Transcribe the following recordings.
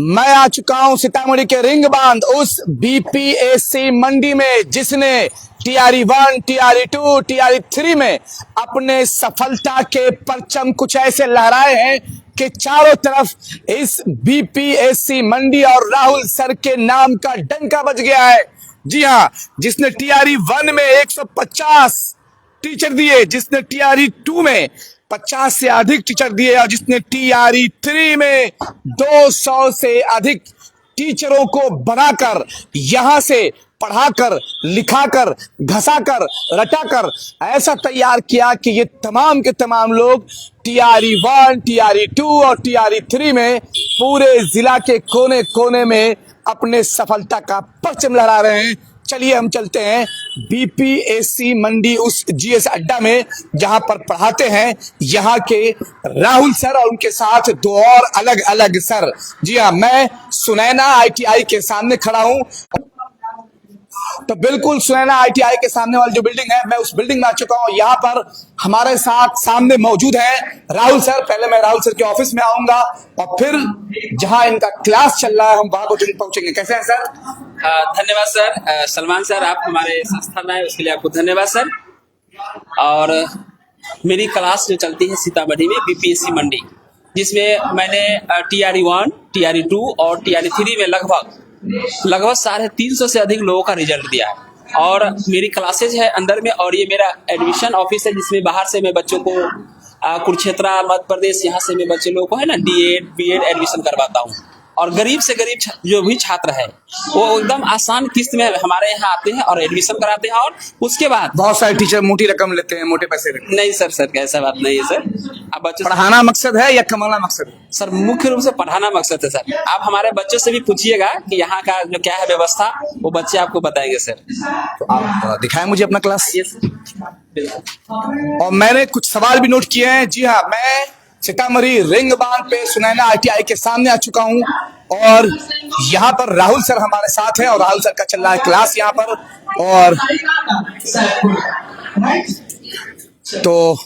मैं आ चुका हूं सीतामढ़ी के रिंग बांध उस बीपीएससी मंडी में जिसने टीआरई 1, टीआरई 2, टीआरई 3 में अपने सफलता के परचम कुछ ऐसे लहराए हैं कि चारों तरफ इस बीपीएससी मंडी और राहुल सर के नाम का डंका बज गया है। जी हां, जिसने टीआरई 1 में 150 टीचर दिए, जिसने टीआरई 2 में 50 से अधिक टीचर दिए और जिसने टीआरई 3 में 200 से अधिक टीचरों को बनाकर यहां से पढ़ाकर, लिखाकर, घसाकर, रटाकर ऐसा तैयार किया कि ये तमाम के तमाम लोग टीआरई 1, टीआरई 2 और टीआरई 3 में पूरे जिला के कोने कोने में अपने सफलता का परचम लहरा रहे हैं। चलिए हम चलते हैं बीपीएससी मंडी उस जीएस अड्डा में जहां पर पढ़ाते हैं यहाँ के राहुल सर और उनके साथ दो और अलग अलग सर। जी हाँ, मैं सुनैना आईटीआई के सामने खड़ा हूं। तो बिल्कुल सुनैना आईटीआई के सामने वाली जो बिल्डिंग है, मैं उस बिल्डिंग में आ चुका हूं। यहाँ पर हमारे साथ सामने मौजूद है राहुल सर। पहले मैं राहुल सर के ऑफिस में आऊंगा और फिर जहां इनका क्लास चल रहा है हम वहां पहुंचेंगे। कैसे हैं सर? धन्यवाद सर। सलमान सर, आप हमारे संस्था में आए उसके लिए आपको धन्यवाद सर। और मेरी क्लास जो चलती है सीतामढ़ी में बीपीएससी मंडी, जिसमें मैंने टीआरई 1, टीआरई 2 और टीआरई 3 में लगभग 350 से अधिक लोगों का रिजल्ट दिया है। और मेरी क्लासेज है अंदर में, और ये मेरा एडमिशन ऑफिस है जिसमें बाहर से मैं बच्चों को कुरुक्षेत्र, मध्य प्रदेश, यहाँ से मैं बच्चे लोगों को है ना डीएड, बीएड एडमिशन करवाता हूँ। और गरीब से गरीब जो भी छात्र है वो एकदम आसान किस्त में हमारे यहाँ आते हैं और एडमिशन कराते हैं। और उसके बाद बहुत सारे टीचर मोटी रकम लेते हैं, मोटे पैसे लेते हैं। नहीं सर, ऐसा बात नहीं है सर। अब बच्चों पढ़ाना मकसद है या कमाना मकसद है? सर मुख्य रूप से पढ़ाना मकसद है सर। आप हमारे बच्चों से भी पूछिएगा कि यहाँ का जो क्या है व्यवस्था, वो बच्चे आपको बताएंगे सर। तो आप दिखाएं मुझे अपना क्लास। और मैंने कुछ सवाल भी नोट किए हैं। जी हाँ, मैं सीतामढ़ी रिंग बांध पे सुनैना आईटीआई के सामने आ चुका हूं और यहाँ पर राहुल सर हमारे साथ हैं और राहुल सर का चल रहा है क्लास यहाँ पर। और तो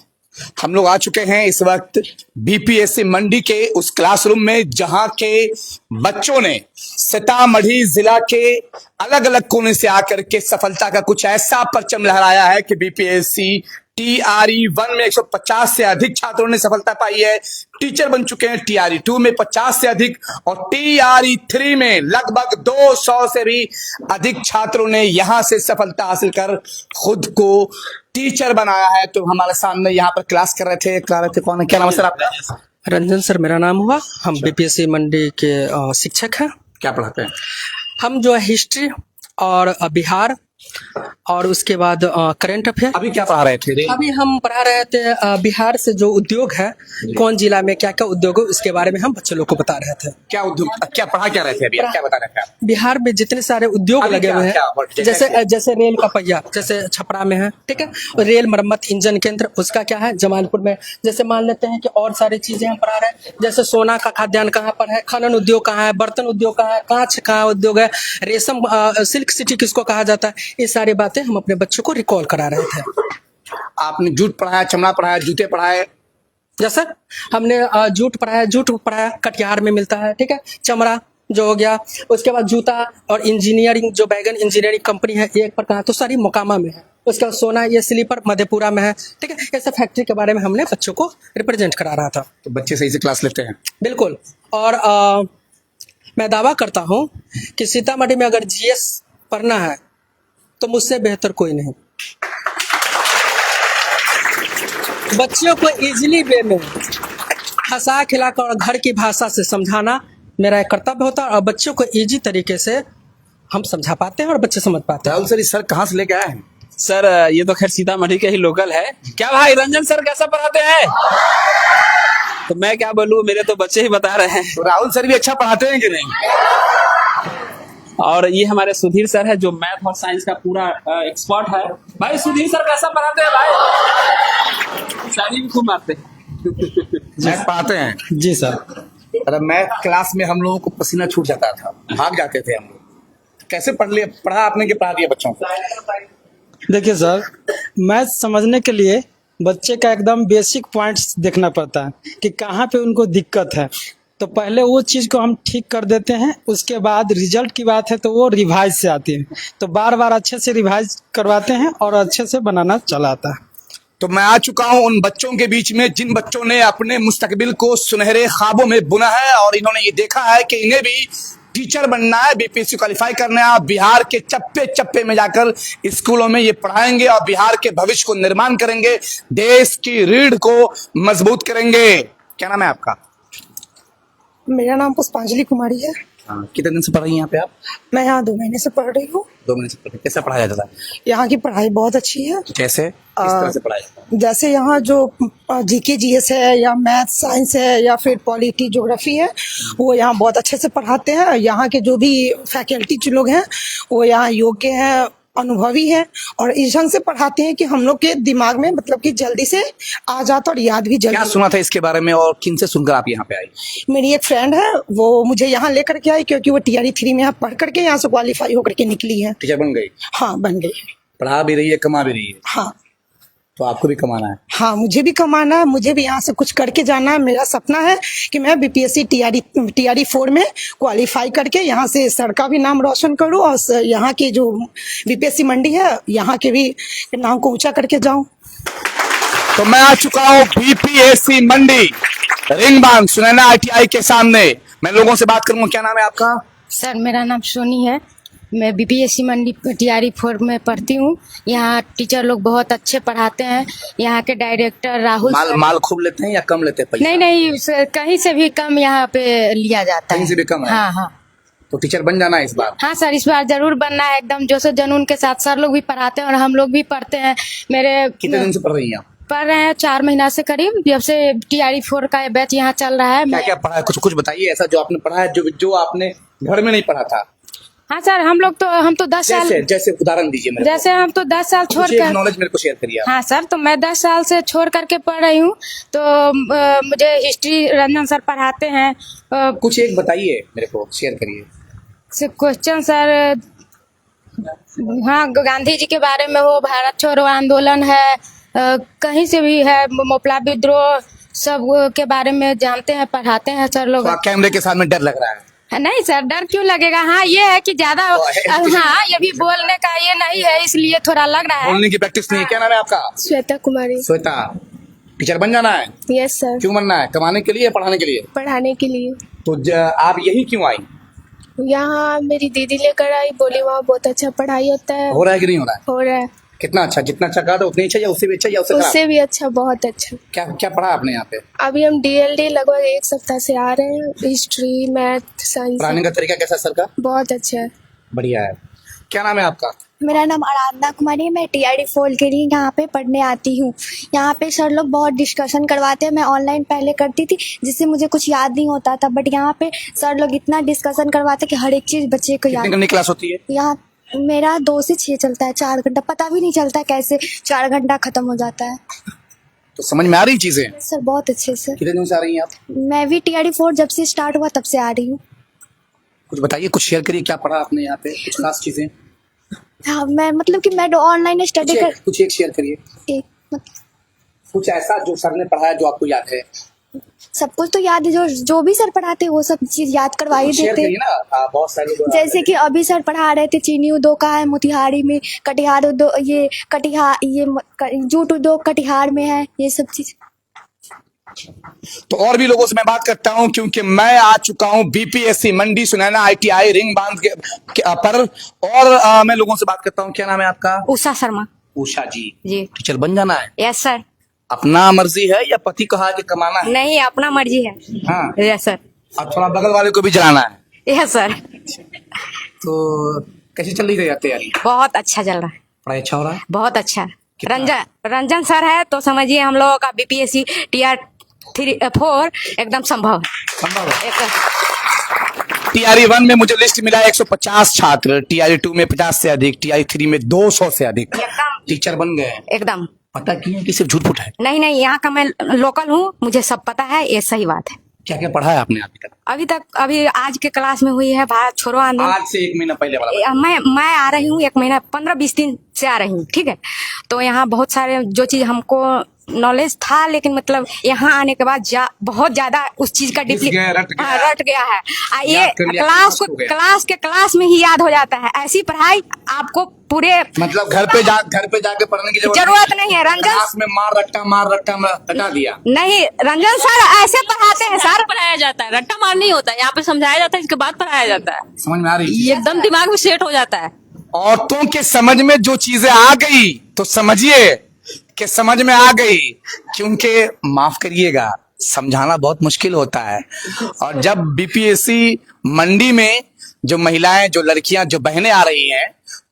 हम लोग आ चुके हैं इस वक्त बीपीएससी मंडी के उस क्लासरूम में जहां के बच्चों ने सीतामढ़ी जिला के अलग अलग कोने से आकर के सफलता का कुछ ऐसा परचम लहराया है कि बीपीएससी टीआरई 1 में 150 से अधिक छात्रों ने सफलता पाई है, टीचर बन चुके हैं टीआरई 2 में 50 से अधिक और टीआरई 3 में लगभग 200 से भी अधिक छात्रों ने यहां से सफलता हासिल कर खुद को टीचर बनाया है। तो हमारे सामने यहाँ पर क्लास कर रहे थे। कौन है, क्या नाम है सर आपका? रंजन सर मेरा नाम हुआ। हम बीपीएससी मंडी के शिक्षक हैं। क्या पढ़ाते हैं? हम जो है हिस्ट्री और बिहार और उसके बाद करंट अफेयर। अभी क्या पढ़ा रहे थे? अभी हम पढ़ा रहे थे बिहार से जो उद्योग है, कौन जिला में क्या क्या उद्योग है उसके बारे में हम बच्चे लोग को बता रहे थे। क्या उद्योग, क्या पढ़ा क्या रहे थे अभी? क्या बता रहे थे आप? बिहार में जितने सारे उद्योग लगे हुए हैं, जैसे रेल का पहिया जैसे छपरा में है, ठीक है, रेल मरम्मत इंजन केंद्र उसका क्या है जमालपुर में। जैसे मान लेते हैं कि और सारी चीजें हम पढ़ा रहे हैं, जैसे सोना का खाद्यान्न कहाँ पर है, खनन उद्योग कहाँ है, बर्तन उद्योग कहाँ है, कांच कहाँ उद्योग है, रेशम सिल्क सिटी किसको कहा जाता है, ये सारी बातें हम अपने बच्चों को रिकॉल करा रहे थे। आपने जूट पढ़ाया, चमड़ा पढ़ाया, जूते पढ़ाए? जैसे हमने जूट पढ़ाया कटिहार में मिलता है, ठीक है, चमड़ा जो हो गया, उसके बाद जूता और इंजीनियरिंग जो बैगन इंजीनियरिंग कंपनी है ये एक पर कहा तो सारी मोकामा में है। उसके बाद सोना ये स्लीपर मधेपुरा में है, ठीक है। ऐसे फैक्ट्री के बारे में हमने बच्चों को रिप्रेजेंट करा रहा था। तो बच्चे सही से क्लास लेते हैं? बिल्कुल। और मैं दावा करता हूँ कि सीतामढ़ी में अगर जीएस पढ़ना है तो मुझसे बेहतर कोई नहीं। बच्चों को इजीली वे में हंसा खिलाकर और घर की भाषा से समझाना मेरा एक कर्तव्य होता है और बच्चों को इजी तरीके से हम समझा पाते हैं और बच्चे समझ पाते हैं। राहुल सर, सर कहाँ से लेके आए हैं? सर ये तो खैर सीतामढ़ी के ही लोकल है। क्या भाई रंजन सर कैसा पढ़ाते हैं? तो मैं क्या बोलूँ, मेरे तो बच्चे ही बता रहे हैं। तो राहुल सर भी अच्छा पढ़ाते हैं कि नहीं? और ये हमारे सुधीर सर है जो मैथ और साइंस का पूरा एक्सपर्ट है। भाई सुधीर सर कैसा पढ़ाते हैं भाई? शादी भी खूब मारते हैं। मैथ पढ़ाते हैं? जी सर। अरे मैथ क्लास में हम लोगों को पसीना छूट जाता था, भाग जाते थे हम लोग। कैसे पढ़ा आपने कि पढ़ा दिया बच्चों को? देखिए सर, मैथ समझने के लिए बच्चे का एकदम बेसिक पॉइंट्स देखना पड़ता है कि कहाँ पे उनको दिक्कत है। तो पहले वो चीज़ को हम ठीक कर देते हैं, उसके बाद रिजल्ट की बात है तो वो रिवाइज से आती है, तो बार बार अच्छे से रिवाइज करवाते हैं और अच्छे से बनाना चला आता है। तो मैं आ चुका हूं उन बच्चों के बीच में जिन बच्चों ने अपने मुस्तकबिल को सुनहरे ख्वाबों में बुना है और इन्होंने ये देखा है कि इन्हें भी टीचर बनना है, बीपीएससी क्वालिफाई करना है, बिहार के चप्पे चप्पे में जाकर स्कूलों में ये पढ़ाएंगे और बिहार के भविष्य को निर्माण करेंगे, देश की रीढ़ को मजबूत करेंगे। क्या नाम है आपका? मेरा नाम पुष्पांजलि कुमारी है। कितने दिन से पढ़ रही हैं यहाँ पे आप? मैं यहाँ 2 महीने से पढ़ रही हूँ। 2 महीने से पढ़ रही हैं। कैसा पढ़ाया जाता है? यहाँ की पढ़ाई बहुत अच्छी है। जैसे किस तरह से पढ़ाया जाता है? जैसे यहाँ जो जीके जीएस है या मैथ साइंस है या फिर पॉलिटी ज्योग्राफी है, वो यहाँ बहुत अच्छे से पढ़ाते हैं। यहाँ के जो भी फैकल्टी जो लोग हैं वो यहाँ योग्य हैं, अनुभवी है और इस ढंग से पढ़ाते हैं कि हम लोग के दिमाग में मतलब कि जल्दी से आ जाता और याद भी क्या जल्दी। सुना था इसके बारे में और किन से सुनकर आप यहाँ पे आई? मेरी एक फ्रेंड है, वो मुझे यहाँ लेकर के आई क्योंकि वो TRE 3 में यहाँ पढ़ करके यहाँ से क्वालिफाई होकर के निकली है। टीचर बन गई? हाँ, बन गई है। पढ़ा भी रही है, कमा भी रही है। हाँ तो आपको भी कमाना है। हाँ, मुझे भी कमाना है, मुझे भी यहाँ से कुछ करके जाना है। मेरा सपना है कि मैं बीपीएससी TRE 4 में क्वालिफाई करके यहाँ से सर का भी नाम रोशन करूँ और यहाँ की जो बीपीएससी मंडी है यहाँ के भी नाम को ऊंचा करके जाऊँ। तो मैं आ चुका हूँ बीपीएससी मंडी रिंग बांध सुनैना ITI के सामने। मैं लोगों से बात करूंगा। क्या नाम है आपका? सर मेरा नाम सोनी है। मैं बीपीएससी मंडी TRE 4 में पढ़ती हूँ। यहाँ टीचर लोग बहुत अच्छे पढ़ाते हैं। यहाँ के डायरेक्टर राहुल माल खूब लेते हैं या कम लेते हैं पैसा? नहीं सर, कहीं से भी कम यहाँ पे लिया जाता है। कहीं से भी कम है? हाँ हाँ तो टीचर बन जाना है इस बार? हाँ सर, इस बार जरूर बनना है। एकदम जोश जुनून के साथ सर लोग भी पढ़ाते हैं और हम लोग भी पढ़ते हैं। कितने दिन से पढ़ रही हैं आप? पढ़ रहे हैं 4 महीना से करीब, जब से TRE 4 का बैच यहाँ चल रहा है। क्या क्या पढ़ा है? कुछ बताइए ऐसा जो आपने पढ़ा है जो आपने घर में नहीं पढ़ा था। हाँ सर, हम तो 10 साल जैसे उदाहरण दीजिए मेरे जैसे हम तो 10 साल छोड़ कर नॉलेज मेरे को शेयर करिए आप। हाँ सर, तो मैं 10 साल से छोड़ करके पढ़ रही हूँ। तो मुझे हिस्ट्री रंजन सर पढ़ाते हैं। कुछ एक बताइए मेरे को, शेयर करिए। क्वेश्चन सर, हाँ गांधी जी के बारे में हो, भारत छोड़ो आंदोलन है, कहीं से भी है, मोपला विद्रोह, सब के बारे में जानते हैं, पढ़ाते हैं सर लोग। तो कैमरे के सामने डर लग रहा है? नहीं सर, डर क्यों लगेगा। हाँ ये है कि ज्यादा हाँ ये भी बोलने का ये नहीं है, इसलिए थोड़ा लग रहा है। बोलने की प्रैक्टिस नहीं है। क्या नाम है आपका? श्वेता कुमारी। श्वेता, टीचर बन जाना है? Yes sir. क्यों बनना है? कमाने के लिए, पढ़ाने के लिए? पढ़ाने के लिए। तो आप यही क्यों आई? यहाँ मेरी दीदी लेकर आई, बोली वहाँ बहुत अच्छा पढ़ाई होता है। हो रहा है कि नहीं हो रहा है? हो रहा है। कितना अच्छा? जितना अच्छा कहा था उतनी अच्छा या उससे भी अच्छा या उससे उससे भी अच्छा, बहुत अच्छा। क्या क्या पढ़ा आपने यहाँ पे? अभी हम DLD लगभग 1 सप्ताह से आ रहे हैं। History, math, science. पढ़ाने का तरीका कैसा सर का? बहुत अच्छा है। बढ़िया है। क्या नाम है आपका? मेरा नाम आराधना कुमारी है। मैं TRE 4 के लिए यहाँ पे पढ़ने आती हूँ। यहाँ पे सर लोग बहुत डिस्कशन करवाते हैं। मैं ऑनलाइन पहले करती थी जिससे मुझे कुछ याद नहीं होता था, बट यहाँ पे सर लोग इतना डिस्कशन करवाते कि हर एक चीज़ बच्चे को याद। कितनी क्लास होती है यहाँ मेरा 2 से 6 चलता है, 4 घंटा। पता भी नहीं चलता कैसे 4 घंटा खत्म हो जाता है। तो समझ में आ रही चीजें? सर बहुत अच्छे से। कितने दिन से आ रही हैं आप? मैं भी TRE 4 जब से स्टार्ट हुआ तब से आ रही हूँ। कुछ बताइए, कुछ शेयर करिए। क्या पढ़ा आपने यहाँ पे? कुछ खास चीजें? हाँ, मैं मतलब कि मैं ऑनलाइन स्टडी कर कुछ एक शेयर करिए। कुछ ऐसा जो सर ने पढ़ाया जो आपको याद है? सब कुछ तो याद है, जो भी सर पढ़ाते हैं वो सब चीज याद करवा ही शेयर देते करिए ना। बहुत सारे लोग जैसे कि अभी सर पढ़ा रहे थे चीनी उद्योग का है मोतिहारी में, कटिहार उद्योग ये जूट उद्योग कटिहार में है, ये सब चीज। तो और भी लोगों से मैं बात करता हूं क्योंकि मैं आ चुका हूं बीपीएससी मंडी सुनैना ITI रिंग बांध के पर और मैं लोगों से बात करता हूं। क्या नाम है आपका? उषा शर्मा। उषा जी, जी टीचर बन जाना है? Yes sir. अपना मर्जी है या पति कहा कि कमाना है? नहीं, अपना मर्जी है। हाँ, यस सर। और थोड़ा बगल वाले को भी जलाना है? Yes sir. तो कैसी चल रही है तैयारी? बहुत अच्छा चल रहा है। पढ़ाई अच्छा हो रहा है? बहुत अच्छा। रंजन सर है तो समझिए हम लोगों का बीपीएससी TRE 4 एकदम संभव है। TRE 1 में मुझे लिस्ट मिला 150 छात्र, TRE 2 में 50 से अधिक, TRE 3 में 200 से अधिक टीचर बन गए। एकदम पता किए कि सिर्फ झूठ फूट है? नहीं, यहाँ का मैं लोकल हूँ, मुझे सब पता है, ये सही बात है। क्या क्या पढ़ा है आपने अभी तक? अभी आज के क्लास में हुई है भारत छोड़ो आंदोलन। आज से 1 महीना पहले वाला? मैं आ रही हूँ 1 महीना 15-20 दिन से आ रही हूँ, ठीक है। तो यहाँ बहुत सारे जो चीज हमको नॉलेज था, लेकिन मतलब यहाँ आने के बाद बहुत ज्यादा उस चीज का डीपली रट गया है। ये क्लास में ही याद हो जाता है। ऐसी पढ़ाई आपको पूरे मतलब घर पे जाके पढ़ने की जरूरत नहीं है। रंजन क्लास में मार रट्टा हटा दिया नहीं, रंजन सर ऐसे पढ़ाते हैं सर। पढ़ाया जाता है, रट्टा मार नहीं होता है, यहाँ पे समझाया जाता है, इसके बाद पढ़ाया जाता है। समझ में आ रही है? एकदम दिमाग में सेट हो जाता है। औरतों के समझ में जो चीजें आ गई तो समझिए कि समझ में आ गई, क्योंकि माफ करिएगा समझाना बहुत मुश्किल होता है। और जब बीपीएससी मंडी में जो महिलाएं, जो लड़कियां, जो बहनें आ रही हैं,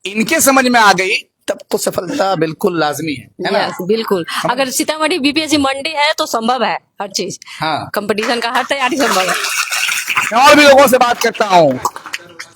इनके समझ में आ गई, तब तो सफलता बिल्कुल लाजमी है ना? बिल्कुल। अगर सीतामढ़ी बीपीएससी मंडी है तो संभव है हर चीज। हाँ, कंपटीशन का हर तैयारी संभव है। मैं और भी लोगों से बात करता हूँ,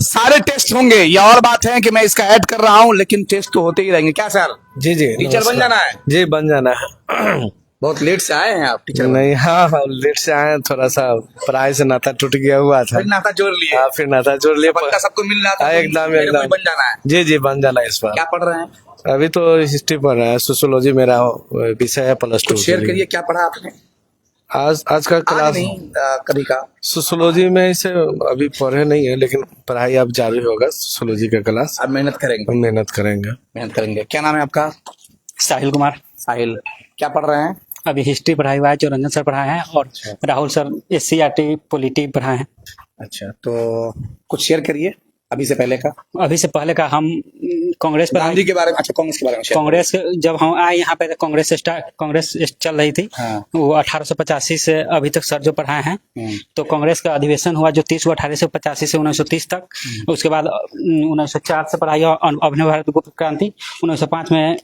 सारे टेस्ट होंगे। ये और बात है कि मैं इसका ऐड कर रहा हूँ, लेकिन टेस्ट तो होते ही रहेंगे। क्या सर? जी जी, टीचर बन जाना है? जी बन जाना है। बहुत लेट से आए हैं आप टीचर? नहीं, हाँ लेट से आए, थोड़ा सा पढ़ाई से नाता टूट गया हुआ था। फिर नाता जोड़ लिए? हाँ, फिर नाता जोड़ लिए। पक्का सबको मिल रहा था? एकदम एकदम बन जाना है? जी जी बन जाना है इस बार। क्या पढ़ रहे हैं अभी? तो हिस्ट्री पढ़ रहा है, सोशियोलॉजी मेरा विषय है +2। शेयर करिए, क्या पढ़ा आपने आज का क्लास? कभी का सोशियोलॉजी में इसे अभी पढ़े नहीं है, लेकिन पढ़ाई अब जारी होगा सोशियोलॉजी का क्लास। अब मेहनत करेंगे। क्या नाम है आपका? साहिल कुमार। साहिल, क्या पढ़ रहे हैं? अभी हिस्ट्री पढ़ाई हुआ है, जो रंजन सर पढ़ाए हैं, और राहुल सर SCRT पॉलिटी पढ़ाए हैं। अच्छा, तो कुछ शेयर करिए अभी से पहले का। हम कांग्रेस पर गांधी के बारे में। अच्छा, कांग्रेस के बारे में। कांग्रेस जब हम आए यहाँ पे, कांग्रेस चल रही थी। हाँ। वो 1885 से अभी तक सर जो पढ़ाए हैं। तो कांग्रेस का अधिवेशन हुआ जो 30 हुआ 1885 से 1930 तक। उसके बाद 1904 से पढ़ाई अभिनव भारत गुप्त क्रांति। 1905 में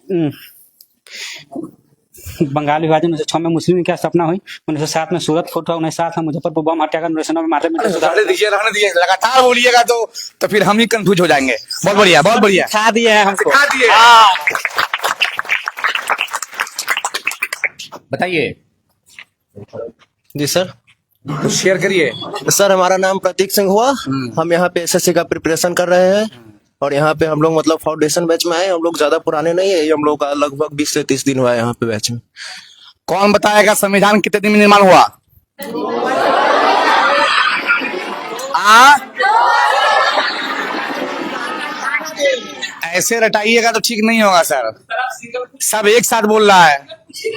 बंगाल विभाजन। 1906 में मुस्लिम लीग की स्थापना हुई। 1907 में सूरत फूट हुआ। 1907 में मुजफ्फरपुर बम हत्याकांड। 1909 में रहने दीजिए, लगातार बोलिएगा तो फिर हम ही कंफ्यूज हो जाएंगे। बहुत बढ़िया, बहुत बढ़िया। सिखा दिए हैं हमको। सिखा दिए। बताइए जी सर, कुछ शेयर करिए। सर हमारा नाम प्रतीक सिंह हुआ। हम यहाँ पे SSC का प्रिपरेशन कर रहे हैं, और यहाँ पे हम लोग मतलब फाउंडेशन बैच में आए। हम लोग ज्यादा पुराने नहीं है, हम लोग का लगभग 20 से 30 दिन हुआ है यहाँ पे बैच में। कौन बताएगा संविधान कितने दिन में निर्माण हुआ? ऐसे रटाइएगा तो ठीक नहीं होगा सर। सब एक साथ बोल रहा है,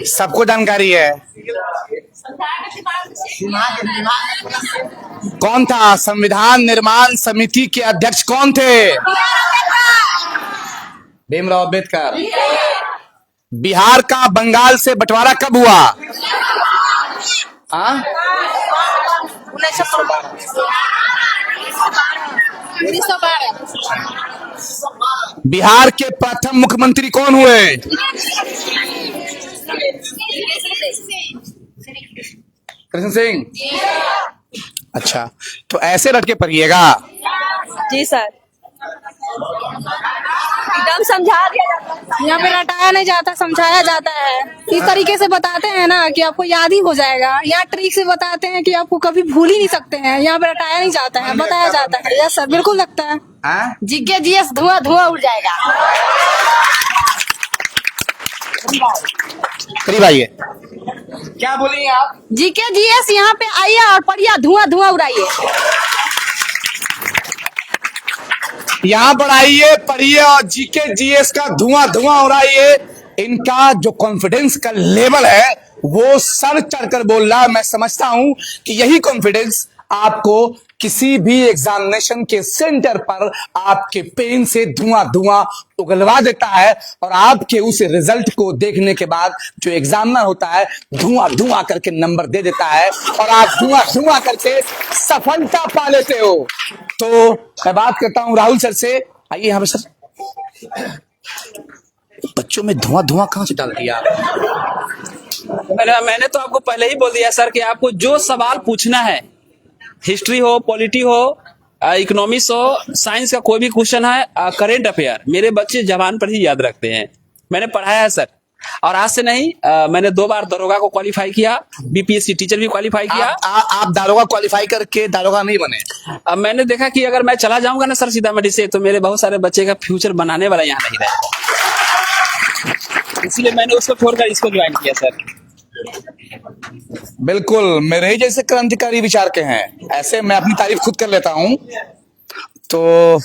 सबको जानकारी है। कौन था संविधान निर्माण समिति के अध्यक्ष? कौन थे? भीमराव अम्बेडकर। बिहार का बंगाल से बंटवारा कब हुआ? 1912। बिहार के प्रथम मुख्यमंत्री कौन हुए? कृष्ण सिंह। अच्छा, तो ऐसे रट के पढ़िएगा। जी सर, एकदम समझा दिया जाता है। यहाँ पे रटाया नहीं जाता, समझाया जाता है। इस तरीके से बताते हैं ना कि आपको याद ही हो जाएगा। यहाँ ट्रिक से बताते हैं कि आपको कभी भूल ही नहीं सकते हैं। यहाँ पे रटाया नहीं जाता है, बताया जाता है। यस सर, बिल्कुल लगता है। जीके जीएस धुआं उड़ जाएगा। करीब आइए। क्या बोलिए आप? जीके जीएस यहाँ पे आइए और पढ़िए, धुआं उड़ाइए। यहाँ पर आइए, पढ़िए और जीके जीएस का धुआं उड़ाइए। इनका जो कॉन्फिडेंस का लेवल है वो सर चढ़कर बोल रहा है। मैं समझता हूं कि यही कॉन्फिडेंस आपको किसी भी एग्जामिनेशन के सेंटर पर आपके पेन से धुआं उगलवा देता है, और आपके उस रिजल्ट को देखने के बाद जो एग्जामिनर होता है धुआं करके नंबर दे देता है, और आप धुआं करके सफलता पा लेते हो। तो मैं बात करता हूं राहुल सर से। आइए यहाँ पे सर। बच्चों में धुआं कहां से डाल दिया? मैंने तो आपको पहले ही बोल दिया सर कि आपको जो सवाल पूछना है, हिस्ट्री हो, पॉलिटी हो, इकोनॉमिक्स हो, साइंस का कोई भी क्वेश्चन है, करेंट अफेयर, मेरे बच्चे जबान पर ही याद रखते हैं। मैंने पढ़ाया है सर, और आज से नहीं, मैंने 2 बार दरोगा को क्वालिफाई किया, बीपीएससी टीचर भी क्वालिफाई किया। आप दारोगा क्वालिफाई करके दारोगा नहीं बने? अब मैंने देखा कि अगर मैं चला जाऊंगा ना सर सीतामढ़ी से, तो मेरे बहुत सारे बच्चे का फ्यूचर बनाने वाला यहाँ नहीं रहेगा। इसलिए मैंने उसको छोड़कर इसको ज्वाइन किया सर। बिल्कुल मेरे ही जैसे क्रांतिकारी विचार के हैं, ऐसे मैं अपनी तारीफ खुद कर लेता हूं। तो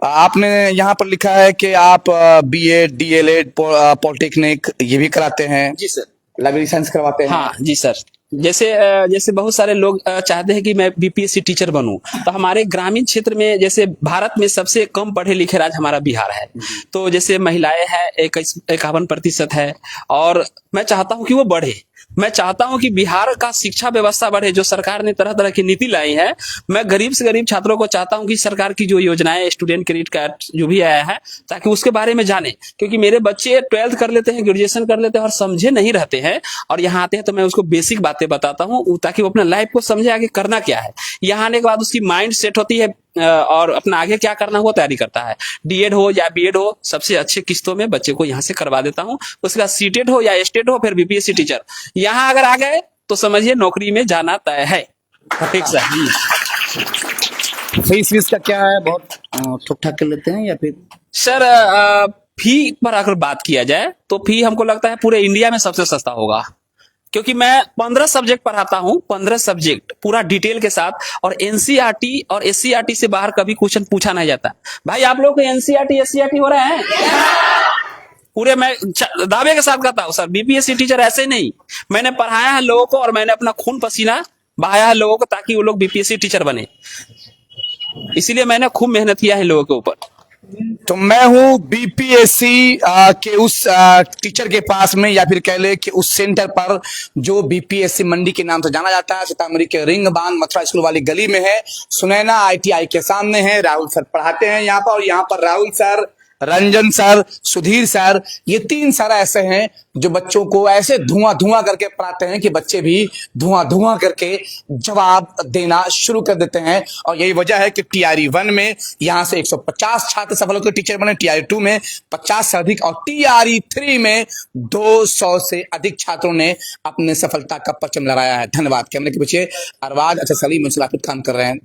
आपने यहाँ पर लिखा है कि आप बीएड, डीएलएड, पॉलिटेक्निक ये भी कराते हैं। जी सर। लाइब्रेरी साइंस करवाते हैं। हाँ जी सर। जैसे बहुत सारे लोग चाहते हैं कि मैं बीपीएससी टीचर बनूं, तो हमारे ग्रामीण क्षेत्र में जैसे भारत में सबसे कम पढ़े लिखे राज्य हमारा बिहार है। तो जैसे महिलाएं हैं 51% है, और मैं चाहता हूं कि वो बढ़े। मैं चाहता हूं कि बिहार का शिक्षा व्यवस्था बढ़े। जो सरकार ने तरह तरह की नीति लाई है, मैं गरीब से गरीब छात्रों को चाहता हूं कि सरकार की जो योजनाएं, स्टूडेंट क्रेडिट कार्ड जो भी आया है, ताकि उसके बारे में जाने। क्योंकि मेरे बच्चे 12th कर लेते हैं, ग्रेजुएशन कर लेते हैं और समझे नहीं रहते हैं, और यहाँ आते हैं तो मैं उसको बेसिक बातें बताता हूँ ताकि वो अपना लाइफ को समझे आगे करना क्या है। यहाँ आने के बाद उसकी माइंड सेट होती है और अपना आगे क्या करना हो तैयारी करता है। डीएड हो या बीएड हो, सबसे अच्छे किस्तों में बच्चे को यहाँ से करवा देता हूँ। उसके बाद सीटेड हो या स्टेट हो, फिर बीपीएससी टीचर। यहाँ अगर आ गए तो समझिए नौकरी में जाना तय है। ठीक सर। फीस का क्या है, बहुत ठीक ठाक कर लेते हैं या फिर? सर फी पर अगर बात किया जाए तो फी हमको लगता है पूरे इंडिया में सबसे सस्ता होगा, क्योंकि मैं 15 सब्जेक्ट पढ़ाता हूँ, 15 सब्जेक्ट पूरा डिटेल के साथ। और एनसीईआरटी और एससीईआरटी से बाहर कभी क्वेश्चन पूछा नहीं जाता। भाई आप लोग को एनसीईआरटी एससीईआरटी हो रहा है पूरे? मैं दावे के साथ कहता हूँ सर, बीपीएससी टीचर ऐसे नहीं, मैंने पढ़ाया है लोगों को और मैंने अपना खून पसीना बहाया है लोगों को ताकि वो लोग बीपीएससी टीचर बने। इसीलिए मैंने खूब मेहनत किया है लोगों के ऊपर। तो मैं हूं बीपीएससी के उस टीचर के पास में, या फिर कह ले कि उस सेंटर पर जो बीपीएससी मंडी के नाम से जाना जाता है। सीतामढ़ी के रिंग बांध मथुरा स्कूल वाली गली में है। सुनैना आईटीआई के सामने है। राहुल सर पढ़ाते हैं यहाँ पर, और यहाँ पर Rahul sir, Ranjan sir, Sudhir sir, ये 3 सर ऐसे हैं जो बच्चों को ऐसे धुआं धुआं करके पढ़ाते हैं कि बच्चे भी धुआं धुआं करके जवाब देना शुरू कर देते हैं। और यही वजह है कि टीआरई 1 में यहाँ से 150 छात्र सफल होकर टीचर बने, टीआरई 2 में 50 से अधिक, और टीआरई 3 में 200 से अधिक छात्रों ने अपने सफलता का परचम लहराया है। धन्यवाद। कैमरे के पीछे अरबाज अच्छा सलीम काम कर रहे हैं।